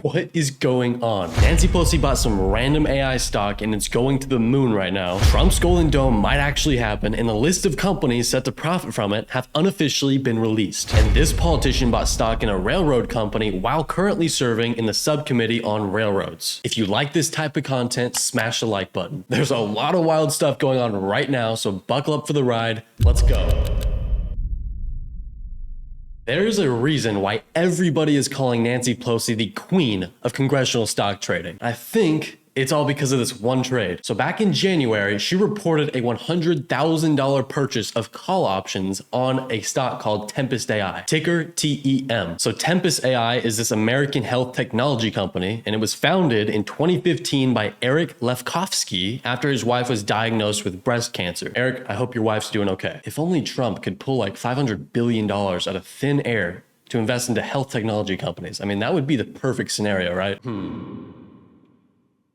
What is going on? Nancy Pelosi bought some random AI stock and it's going to the moon right now. Trump's Golden Dome might actually happen, and the list of companies set to profit from it have unofficially been released. And this politician bought stock in a railroad company while currently serving in the subcommittee on railroads. If you like this type of content, smash the like button. There's a lot of wild stuff going on right now, so buckle up for the ride. Let's go. There's a reason why everybody is calling Nancy Pelosi the queen of congressional stock trading. I think it's all because of this one trade. So back in January, she reported a $100,000 purchase of call options on a stock called Tempus AI, ticker TEM. So Tempus AI is this American health technology company, and it was founded in 2015 by Eric Lefkofsky after his wife was diagnosed with breast cancer. Eric, I hope your wife's doing okay. If only Trump could pull like $500 billion out of thin air to invest into health technology companies. I mean, that would be the perfect scenario, right?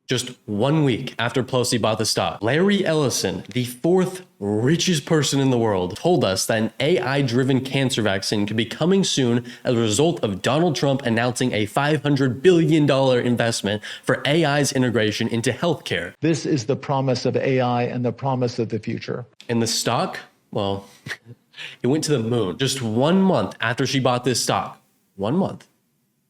Just 1 week after Pelosi bought the stock, Larry Ellison, the fourth richest person in the world, told us that an AI-driven cancer vaccine could be coming soon as a result of Donald Trump announcing a $500 billion investment for AI's integration into healthcare. This is the promise of AI and the promise of the future. And the stock, well, it went to the moon. Just 1 month after she bought this stock, 1 month.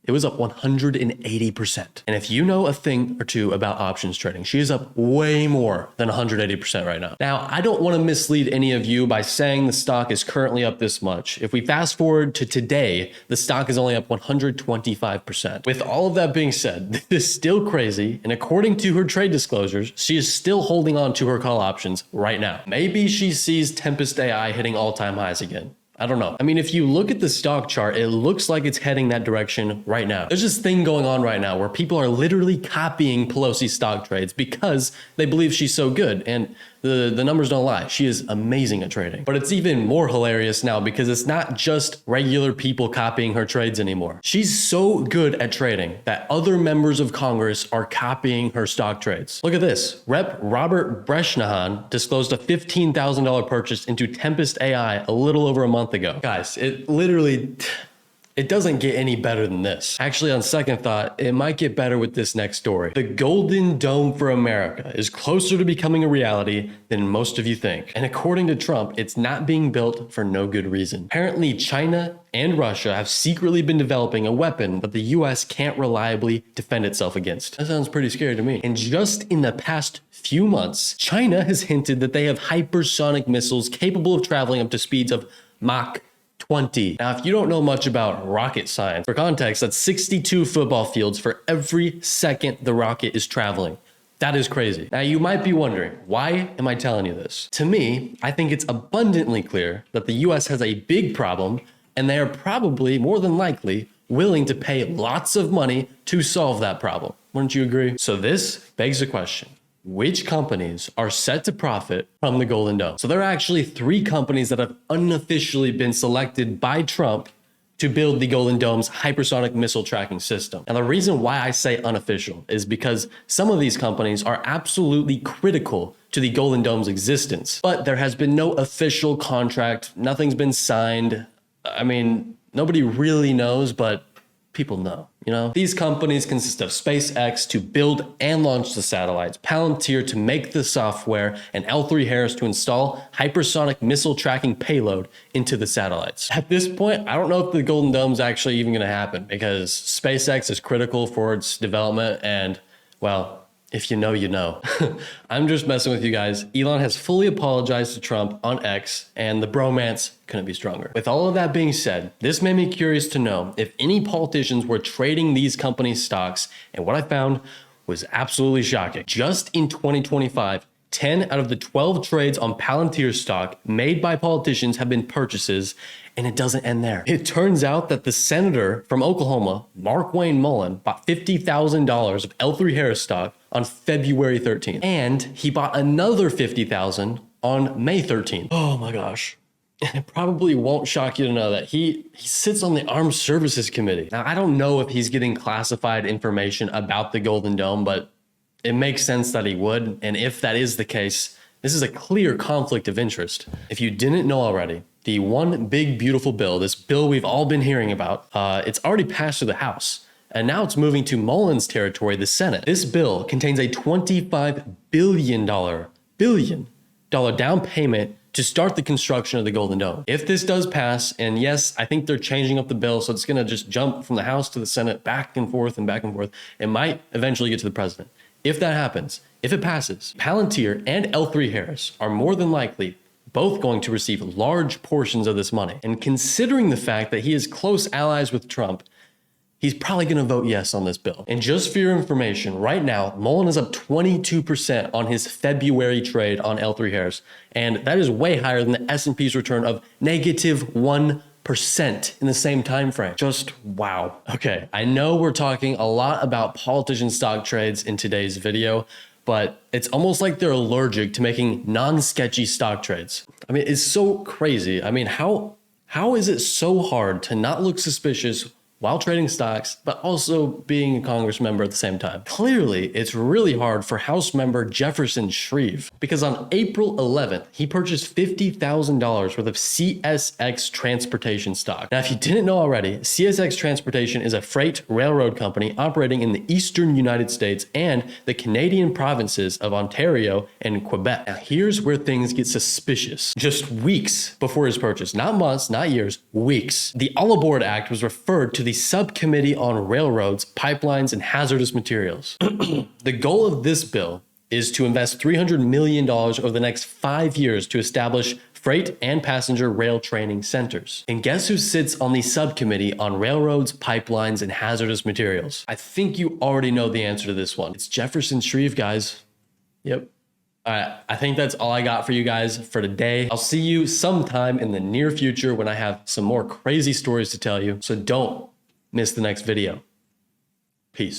It was up 180%. And if you know a thing or two about options trading, she is up way more than 180% right now. Now, I don't want to mislead any of you by saying the stock is currently up this much. If we fast forward to today, the stock is only up 125%. With all of that being said, this is still crazy. And according to her trade disclosures, she is still holding on to her call options right now. Maybe she sees Tempus AI hitting all-time highs again. I don't know. I mean, if you look at the stock chart, it looks like it's heading that direction right now. There's this thing going on right now where people are literally copying Pelosi's stock trades because they believe she's so good. And the numbers don't lie. She is amazing at trading. But it's even more hilarious now because it's not just regular people copying her trades anymore. She's so good at trading that other members of Congress are copying her stock trades. Look at this. Rep. Robert Breshnahan disclosed a $15,000 purchase into Tempus AI a little over a month ago. Guys, it doesn't get any better than this. Actually, on second thought, it might get better with this next story. The Golden Dome for America is closer to becoming a reality than most of you think. And according to Trump, it's not being built for no good reason. Apparently, China and Russia have secretly been developing a weapon that the US can't reliably defend itself against. That sounds pretty scary to me. And just in the past few months, China has hinted that they have hypersonic missiles capable of traveling up to speeds of Mach 20. Now, if you don't know much about rocket science, for context, that's 62 football fields for every second the rocket is traveling. That is crazy. Now, you might be wondering, why am I telling you this? To me, I think it's abundantly clear that the US has a big problem, and they are probably, more than likely, willing to pay lots of money to solve that problem. Wouldn't you agree? So this begs the question. Which companies are set to profit from the Golden Dome? So there are actually 3 companies that have unofficially been selected by Trump to build the Golden Dome's hypersonic missile tracking system. And the reason why I say unofficial is because some of these companies are absolutely critical to the Golden Dome's existence, but there has been no official contract. Nothing's been signed. I mean, nobody really knows, but people know, you know? These companies consist of SpaceX to build and launch the satellites, Palantir to make the software, and L3Harris to install hypersonic missile tracking payload into the satellites. At this point, I don't know if the Golden Dome's actually even gonna happen because SpaceX is critical for its development and, well, if you know, you know. I'm just messing with you guys. Elon has fully apologized to Trump on X, and the bromance couldn't be stronger. With all of that being said, this made me curious to know if any politicians were trading these companies' stocks, and what I found was absolutely shocking. Just in 2025, 10 out of the 12 trades on Palantir stock made by politicians have been purchases, and it doesn't end there. It turns out that the senator from Oklahoma, Mark Wayne Mullen, bought $50,000 of L3Harris stock on February 13th, and he bought another $50,000 on May 13th. Oh my gosh. It probably won't shock you to know that he sits on the Armed Services Committee. Now, I don't know if he's getting classified information about the Golden Dome, but it makes sense that he would. And if that is the case, this is a clear conflict of interest. If you didn't know already, the one big beautiful bill, this bill we've all been hearing about, it's already passed through the House. and now it's moving to Mullen's territory, the Senate. This bill contains a $25 billion down payment to start the construction of the Golden Dome. If this does pass, and yes, I think they're changing up the bill, so it's gonna just jump from the House to the Senate back and forth, it might eventually get to the president. If that happens, if it passes, Palantir and L3 Harris are more than likely both going to receive large portions of this money. And considering the fact that he is close allies with Trump, he's probably going to vote yes on this bill. And just for your information, right now, Mullen is up 22% on his February trade on L3 Harris. And that is way higher than the S&P's return of -1% in the same time frame. Just wow. Okay, I know we're talking a lot about politician stock trades in today's video, but it's almost like they're allergic to making non-sketchy stock trades. I mean, it's so crazy. I mean, how is it so hard to not look suspicious while trading stocks, but also being a Congress member at the same time? Clearly, it's really hard for House member Jefferson Shreve, because on April 11th, he purchased $50,000 worth of CSX Transportation stock. Now, if you didn't know already, CSX Transportation is a freight railroad company operating in the eastern United States and the Canadian provinces of Ontario and Quebec. Now, here's where things get suspicious. Just weeks before his purchase, not months, not years, weeks, the All Aboard Act was referred to the Subcommittee on Railroads, Pipelines, and Hazardous Materials. The goal of this bill is to invest $300 million over the next 5 years to establish freight and passenger rail training centers. And guess who sits on the Subcommittee on Railroads, Pipelines, and Hazardous Materials? I think you already know the answer to this one. It's Jefferson Shreve, guys. Yep. All right, I think that's all I got for you guys for today. I'll see you sometime in the near future when I have some more crazy stories to tell you. So don't miss the next video. Peace.